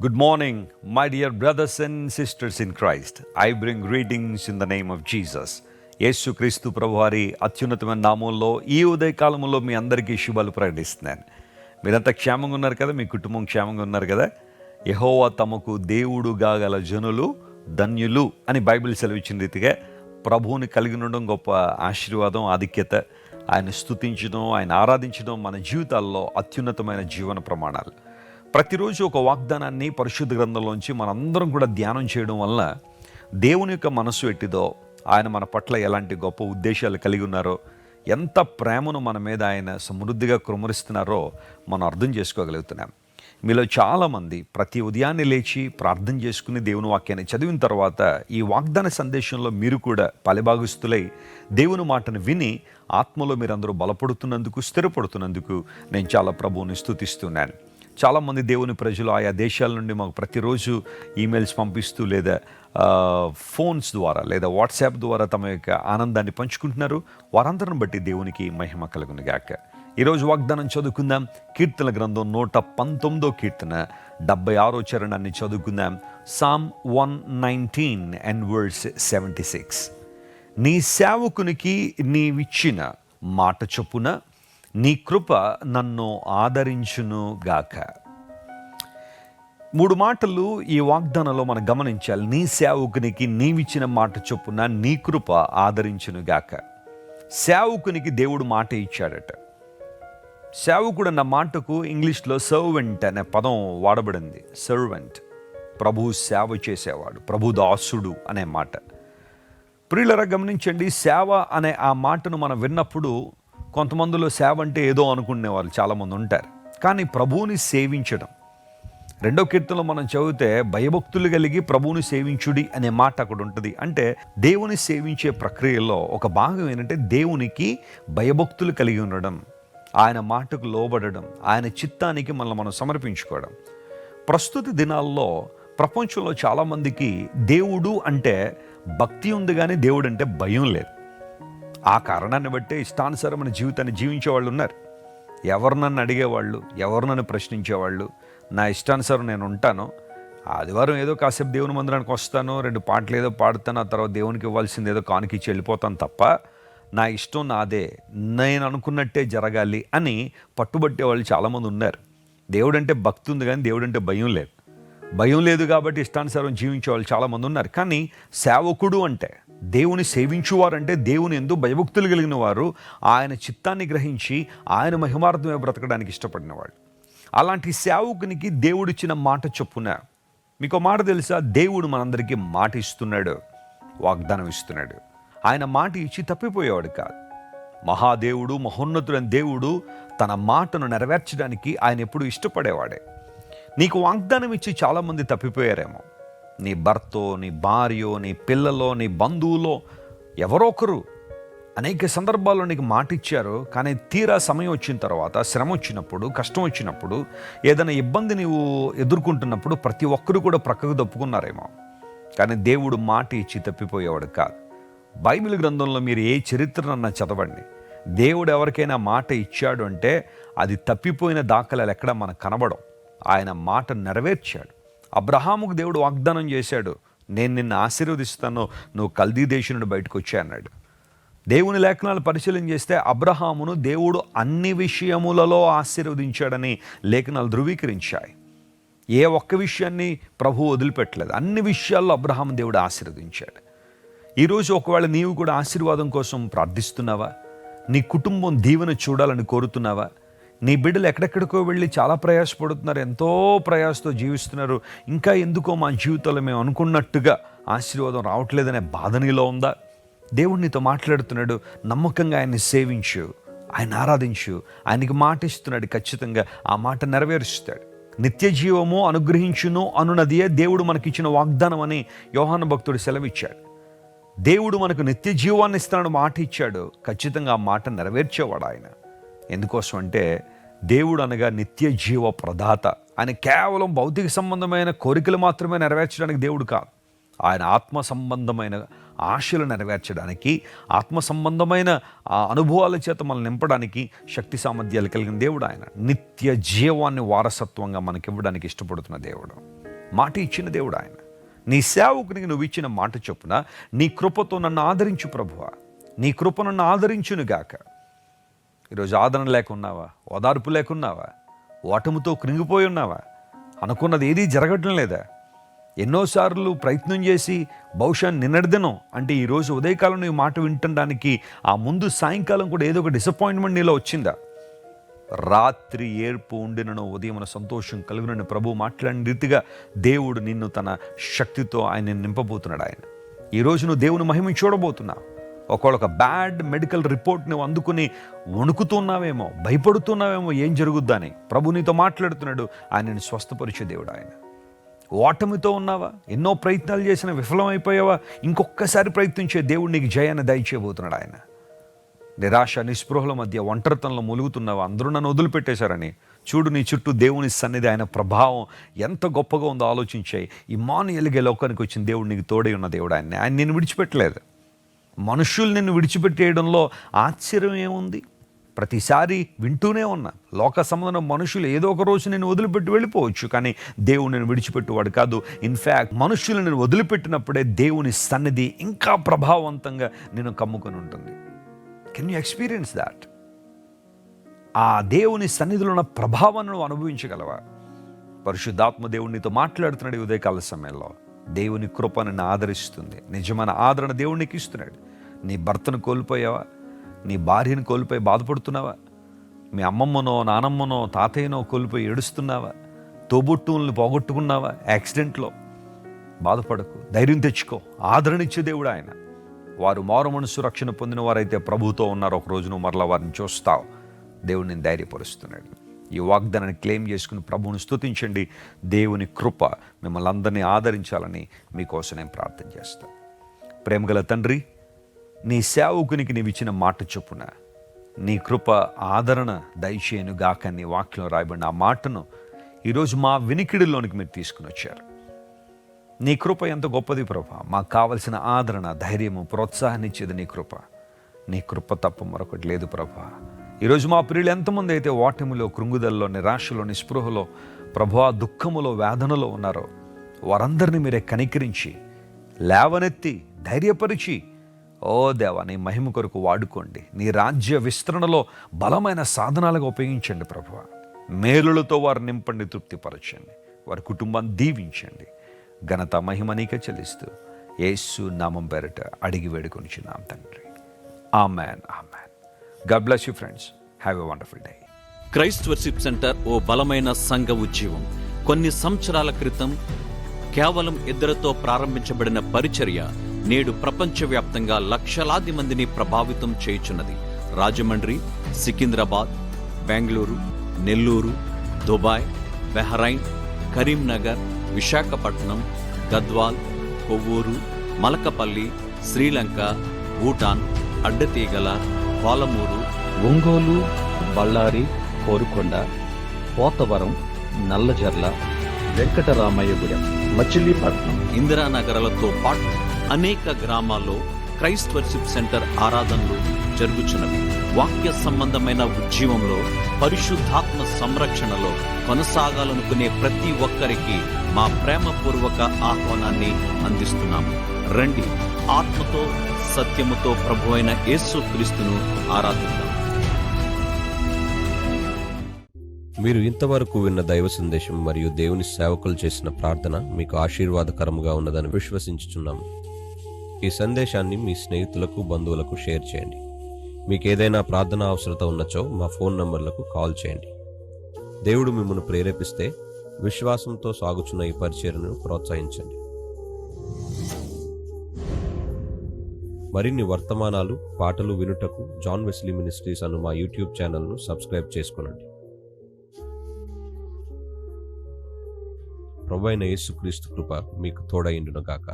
Good morning, my dear brothers and sisters in Christ. I bring greetings in the name of Jesus. యేసు క్రీస్తు ప్రభువారి అత్యున్నతమైన నామంలో ఈ ఉదయకాలంలో మీ అందరికీ శుభాలు ప్రకటిస్తున్నాను. మీరంతా క్షేమంగా ఉన్నారు కదా, మీ కుటుంబం క్షేమంగా ఉన్నారు కదా. యెహోవా తమకు దేవుడుగా గల జనులు ధన్యులు అని బైబిల్ సెలవిచ్చిన రీతిగా ప్రభువుని కలిగి ఉండడం గొప్ప ఆశీర్వాదం, ఆధిక్యత. ఆయన స్తుతించడం, ఆయన ఆరాధించడం మన జీవితాల్లో అత్యున్నతమైన జీవన ప్రమాణాలు. ప్రతిరోజు ఒక వాగ్దానాన్ని పరిశుద్ధ గ్రంథంలోంచి మనందరం కూడా ధ్యానం చేయడం వల్ల దేవుని యొక్క మనస్సు ఎట్టిదో, ఆయన మన పట్ల ఎలాంటి గొప్ప ఉద్దేశాలు కలిగి ఉన్నారో, ఎంత ప్రేమను మన మీద ఆయన సమృద్ధిగా కుమ్మరిస్తున్నారో మనం అర్థం చేసుకోగలుగుతున్నాం. మీలో చాలామంది ప్రతి ఉదయాన్నే లేచి ప్రార్థన చేసుకుని దేవుని వాక్యాన్ని చదివిన తర్వాత ఈ వాగ్దాన సందేశంలో మీరు కూడా పాలిభాగస్తులై దేవుని మాటను విని ఆత్మలో మీరందరూ బలపడుతున్నందుకు, స్థిరపడుతున్నందుకు నేను చాలా ప్రభువుని స్తుతిస్తున్నాను. చాలామంది దేవుని ప్రజలు ఆయా దేశాల నుండి మాకు ప్రతిరోజు ఈమెయిల్స్ పంపిస్తూ లేదా ఫోన్స్ ద్వారా లేదా వాట్సాప్ ద్వారా తమ యొక్క ఆనందాన్ని పంచుకుంటున్నారు. వారందరిని బట్టి దేవునికి మహిమ కలుగును గాక. ఈరోజు వాగ్దానం చదువుకుందాం. కీర్తన గ్రంథం 119వ కీర్తన 76వ చరణాన్ని చదువుకుందాం. Psalm 119 and verse 76. నీ సేవకునికి నీవిచ్చిన మాట చొప్పున నీ కృప నన్ను ఆదరించును గాక. 3 మాటలు ఈ వాగ్దానంలో మనం గమనించాలి. నీ సేవకునికి నీవిచ్చిన మాట చొప్పున నీ కృప ఆదరించును గాక. సేవకునికి దేవుడు మాట ఇచ్చాడట. సేవకుడు అన్న మాటకు ఇంగ్లీష్లో సర్వెంట్ అనే పదం వాడబడింది. సర్వెంట్, ప్రభు సేవ చేసేవాడు, ప్రభు దాసుడు అనే మాట. ప్రియులరా గమనించండి, సేవ అనే ఆ మాటను మనం విన్నప్పుడు కొంతమందిలో సేవ అంటే ఏదో అనుకునే వాళ్ళు చాలామంది ఉంటారు. కానీ ప్రభువుని సేవించడం, 2వ కీర్తనలో మనం చదివితే భయభక్తులు కలిగి ప్రభువుని సేవించుడి అనే మాట అక్కడ ఉంటుంది. అంటే దేవుని సేవించే ప్రక్రియలో ఒక భాగం ఏంటంటే దేవునికి భయభక్తులు కలిగి ఉండడం, ఆయన మాటకు లోబడడం, ఆయన చిత్తానికి మనం సమర్పించుకోవడం. ప్రస్తుత దినాల్లో ప్రపంచంలో చాలామందికి దేవుడు అంటే భక్తి ఉంది, కానీ దేవుడు అంటే భయం లేదు. ఆ కారణాన్ని బట్టే ఇష్టానుసారమైన జీవితాన్ని జీవించే వాళ్ళు ఉన్నారు. ఎవరు నన్ను అడిగేవాళ్ళు, ఎవరు నన్ను ప్రశ్నించేవాళ్ళు, నా ఇష్టానుసారం నేను ఉంటాను. ఆదివారం ఏదో కాసేపు దేవుని మందిరానికి వస్తాను, 2 పాటలు ఏదో పాడుతాను, ఆ తర్వాత దేవునికి ఇవ్వాల్సింది ఏదో కానుకిచ్చి వెళ్ళిపోతాను తప్ప నా ఇష్టం నాదే, నేను అనుకున్నట్టే జరగాలి అని పట్టుబట్టే వాళ్ళు చాలామంది ఉన్నారు. దేవుడు అంటే భక్తి ఉంది, కానీ దేవుడు అంటే భయం లేదు. భయం లేదు కాబట్టి ఇష్టానుసారం జీవించే వాళ్ళు చాలామంది ఉన్నారు. కానీ సేవకుడు అంటే, దేవుని సేవించువారంటే దేవుని యందు భయభక్తులు కలిగిన వారు, ఆయన చిత్తాన్ని గ్రహించి ఆయన మహిమార్థమే బ్రతకడానికి ఇష్టపడిన వాళ్ళు. అలాంటి సేవకునికి దేవుడిచ్చిన మాట చొప్పున, మీకు మాట తెలుసా, దేవుడు మనందరికీ మాట ఇస్తున్నాడు, వాగ్దానం ఇస్తున్నాడు. ఆయన మాట ఇచ్చి తప్పిపోయేవాడు కాదు. మహాదేవుడు, మహోన్నతుడైన దేవుడు తన మాటను నెరవేర్చడానికి ఆయన ఎప్పుడు ఇష్టపడేవాడే. నీకు వాగ్దానం ఇచ్చి చాలామంది తప్పిపోయారేమో. నీ భర్తో, నీ భార్యో, నీ పిల్లలో, నీ బంధువులో ఎవరో ఒకరు అనేక సందర్భాల్లో నీకు మాట ఇచ్చారు. కానీ తీరా సమయం వచ్చిన తర్వాత, శ్రమ వచ్చినప్పుడు, కష్టం వచ్చినప్పుడు, ఏదైనా ఇబ్బంది నీవు ఎదుర్కొంటున్నప్పుడు ప్రతి ఒక్కరు కూడా ప్రక్కకు తప్పుకున్నారేమో. కానీ దేవుడు మాట ఇచ్చి తప్పిపోయేవాడు కాదు. బైబిల్ గ్రంథంలో మీరు ఏ చరిత్రనన్నా చదవండి, దేవుడు ఎవరికైనా మాట ఇచ్చాడు అంటే అది తప్పిపోయిన దాఖలాలు ఎక్కడ మనకు కనబడం. ఆయన మాట నెరవేర్చాడు. అబ్రహాముకు దేవుడు వాగ్దానం చేశాడు, నేను నిన్ను ఆశీర్వదిస్తాను, నువ్వు కల్దీ దేశం నుండి బయటకు వచ్చా అన్నాడు. దేవుని లేఖనాలు పరిశీలన చేస్తే అబ్రహామును దేవుడు అన్ని విషయములలో ఆశీర్వదించాడని లేఖనాలు ధృవీకరించాయి. ఏ ఒక్క విషయాన్ని ప్రభువు వదిలిపెట్టలేదు. అన్ని విషయాల్లో అబ్రహాము దేవుడు ఆశీర్వదించాడు. ఈరోజు ఒకవేళ నీవు కూడా ఆశీర్వాదం కోసం ప్రార్థిస్తున్నావా? నీ కుటుంబం దీవెన చూడాలని కోరుతున్నావా? నీ బిడ్డలు ఎక్కడెక్కడికో వెళ్ళి చాలా ప్రయాసపడుతున్నారు, ఎంతో ప్రయాసతో జీవిస్తున్నారు. ఇంకా ఎందుకో మా జీవితంలో మేము అనుకున్నట్టుగా ఆశీర్వాదం రావట్లేదనే బాధ నీలో ఉందా? దేవుడు నీతో మాట్లాడుతున్నాడు. నమ్మకంగా ఆయన్ని సేవించు, ఆయన ఆరాధించు. ఆయనకి మాట ఇస్తున్నాడు, ఖచ్చితంగా ఆ మాట నెరవేరుస్తాడు. నిత్య జీవము అనుగ్రహించును అనున్నదియే దేవుడు మనకిచ్చిన వాగ్దానం అని యోహాను భక్తుడు సెలవిచ్చాడు. దేవుడు మనకు నిత్య జీవాన్ని ఇస్తానని మాట ఇచ్చాడు. ఖచ్చితంగా ఆ మాట నెరవేర్చేవాడు ఆయన. ఎందుకోసం అంటే దేవుడు అనగా నిత్య జీవ ప్రదాత. ఆయన కేవలం భౌతిక సంబంధమైన కోరికలు మాత్రమే నెరవేర్చడానికి దేవుడు కాదు. ఆయన ఆత్మ సంబంధమైన ఆశలు నెరవేర్చడానికి, ఆత్మ సంబంధమైన అనుభవాల చేత మనల్ని నింపడానికి శక్తి సామర్థ్యాలు కలిగిన దేవుడు ఆయన. నిత్య జీవాన్ని వారసత్వంగా మనకివ్వడానికి ఇష్టపడుతున్న దేవుడు. మాట ఇచ్చిన దేవుడు ఆయన. నీ సేవకునికి నువ్వు ఇచ్చిన మాట చొప్పున నీ కృపతో నన్ను ఆదరించు ప్రభువా, నీ కృప నన్ను ఆదరించునుగాక. ఈరోజు ఆదరణ లేకున్నావా, ఓదార్పు లేకున్నావా, ఓటమితో కృంగిపోయి ఉన్నావా, అనుకున్నది ఏదీ జరగటం లేదా, ఎన్నోసార్లు ప్రయత్నం చేసి బహుశా నిన్నటి దినం అంటే ఈరోజు ఉదయకాలం నీ మాట వింటడానికి ఆ ముందు సాయంకాలం కూడా ఏదో ఒక డిసప్పాయింట్మెంట్ నీలో వచ్చిందా? రాత్రి ఏర్పు ఉండినను ఉదయమున సంతోషం కలుగునని ప్రభు మాట్లాడిన రీతిగా దేవుడు నిన్ను తన శక్తితో ఆయన నింపబోతున్నాడు. ఆయన ఈరోజు నువ్వు దేవుని మహిమను చూడబోతున్నావు. ఒకవేళ ఒక బ్యాడ్ మెడికల్ రిపోర్ట్ నువ్వు అందుకుని వణుకుతున్నావేమో, భయపడుతున్నావేమో ఏం జరుగుద్దని ప్రభు నీతో మాట్లాడుతున్నాడు. ఆయనని స్వస్థపరిచే దేవుడు ఆయన. ఓటమితో ఉన్నావా, ఎన్నో ప్రయత్నాలు చేసిన విఫలమైపోయావా, ఇంకొకసారి ప్రయత్నించే దేవుడు నీకు జయాన్ని దయచేయబోతున్నాడు ఆయన. నిరాశ నిస్పృహల మధ్య ఒంటరితనంలో మూలుగుతున్నావా, అందరూ నన్ను వదిలిపెట్టేశారని, చూడు నీ చుట్టూ దేవుని సన్నిధి, ఆయన ప్రభావం ఎంత గొప్పగా ఉందో ఆలోచించాయి. ఇమ్మానుయేలుగా లోకానికి వచ్చిన దేవుడు నీకు తోడై ఉన్న దేవుడు ఆయన. ఆయన నిన్ను విడిచిపెట్టలేదు. మనుషులు నిన్ను విడిచిపెట్టేయడంలో ఆశ్చర్యం ఏముంది? ప్రతిసారి వింటూనే ఉన్నా, లోక సంబంధం మనుషులు ఏదో ఒక రోజు నేను వదిలిపెట్టి వెళ్ళిపోవచ్చు, కానీ దేవుడు నేను విడిచిపెట్టేవాడు కాదు. ఇన్ఫ్యాక్ట్ మనుషులు నేను వదిలిపెట్టినప్పుడే దేవుని సన్నిధి ఇంకా ప్రభావవంతంగా నేను కమ్ముకొని ఉంటుంది. Can you experience that? ఆ దేవుని సన్నిధిలో ఉన్న ప్రభావాన్ని నువ్వు అనుభవించగలవా? పరిశుద్ధాత్మ దేవుడు నీతో మాట్లాడుతున్నాడు ఈ ఉదయకాల సమయంలో. దేవుని కృప నిన్ను ఆదరిస్తుంది. నిజమైన ఆదరణ దేవుడు నీకు ఇస్తున్నాడు. నీ భర్తను కోల్పోయావా? నీ భార్యను కోల్పోయి బాధపడుతున్నావా? మీ అమ్మమ్మనో నానమ్మనో తాతయ్యనో కోల్పోయి ఏడుస్తున్నావా? తోబుట్టువుల్ని పోగొట్టుకున్నావా యాక్సిడెంట్లో? బాధపడకు, ధైర్యం తెచ్చుకో. ఆదరణ ఇచ్చే దేవుడు ఆయన. వారు మారు మనసు రక్షణ పొందిన వారైతే ప్రభుతో ఉన్నారు. ఒక రోజు నువ్వు మరలా వారిని చూస్తావు. దేవుడు నేను ధైర్యపరుస్తున్నాడు. ఈ వాగ్దానాన్ని క్లెయిమ్ చేసుకుని ప్రభువుని స్తుతించండి. దేవుని కృప మిమ్మల్ని అందరినీ ఆదరించాలని మీకోసం నేను ప్రార్థన చేస్తాను. ప్రేమగల తండ్రి, నీ సేవకునికి నీవు ఇచ్చిన మాట చొప్పున నీ కృప ఆదరణ దయచేయునుగాక నీ వాక్యం రాయబడిన ఆ మాటను ఈరోజు మా వినికిడిలోనికి మీరు తీసుకుని వచ్చారు. నీ కృప ఎంత గొప్పది ప్రభా. మాకు కావలసిన ఆదరణ, ధైర్యము, ప్రోత్సాహాన్ని ఇచ్చేది నీ కృప. నీ కృప తప్ప మరొకటి లేదు ప్రభా. ఈరోజు మా ప్రియులు ఎంతమంది అయితే ఓటమిలో, కృంగుదల్లో, నిరాశలో, నిస్పృహలో, ప్రభువా దుఃఖములో, వేదనలో ఉన్నారో వారందరినీ మీరే కనికరించి లేవనెత్తి ధైర్యపరిచి, ఓ దేవా నీ మహిమ కొరకు వాడుకోండి. నీ రాజ్య విస్తరణలో బలమైన సాధనాలుగా ఉపయోగించండి ప్రభువా. మేలులతో వారు నింపండి, తృప్తిపరచండి. వారి కుటుంబాన్ని దీవించండి. ఘనత మహిమ నీకే చెల్లిస్తూ యేసు నామం పేరిట అడిగి వేడుకొనిచున్నాం తండ్రి. Amen, amen. God bless you friends. Have a wonderful day. Christ Worship Centre ఓ బలమైన సంఘ ఉద్యమం. కొన్ని సంవత్సరాల క్రితం కేవలం 2తో ప్రారంభించబడిన పరిచర్య నేడు ప్రపంచవ్యాప్తంగా లక్షలాది మందిని ప్రభావితం చేయుచున్నది. రాజమండ్రి, సికింద్రాబాద్, బెంగళూరు, నెల్లూరు, దుబాయ్, బెహ్రైన్, కరీంనగర్, విశాఖపట్నం, గద్వాల్, కొవ్వూరు, మలకపల్లి, శ్రీలంక, భూటాన్, అడ్డతీగల, పాలమూరు, ఒంగోలు, బళ్ళారి, కోరుకొండ, పోతవరం, నల్లజర్ల, వెంకటరామయ్యగూడెం, మచిలీపట్నం, ఇందిరానగర్లతో పాటు అనేక గ్రామాల్లో క్రైస్ట్ వర్షిప్ సెంటర్ ఆరాధనలు జరుగుచున్నవి. వాక్య సంబంధమైన ఉద్యమంలో, పరిశుద్ధాత్మ సంరక్షణలో కొనసాగాలనుకునే ప్రతి ఒక్కరికి మా ప్రేమపూర్వక ఆహ్వానాన్ని అందిస్తున్నాము. రండి, ఆత్మతో సత్యముతో ప్రభువైన యేసుక్రీస్తును ఆరాధిద్దాం. మీరు ఇంతవరకు విన్న దైవ సందేశం మరియు దేవుని సేవకులు చేసిన ప్రార్థన మీకు ఆశీర్వాదకరముగా ఉన్నదని విశ్వసించుచున్నాము. ఈ సందేశాన్ని మీ స్నేహితులకు, బంధువులకు షేర్ చేయండి. మీకు ఏదైనా ప్రార్థన అవసరత ఉన్నచో మా ఫోన్ నంబర్లకు కాల్ చేయండి. దేవుడు మిమ్మల్ని ప్రేరేపిస్తే విశ్వాసంతో సాగుచున్న ఈ పరిచర్యను ప్రోత్సహించండి. మరిన్ని వర్తమానాలు, పాటలు వినుటకు జాన్ వెస్లీ మినిస్ట్రీస్ అను మా యూట్యూబ్ ఛానల్ను సబ్స్క్రైబ్ చేసుకొనండి. ప్రభువైన యేసుక్రీస్తు కృప మీకు తోడైండును గాక.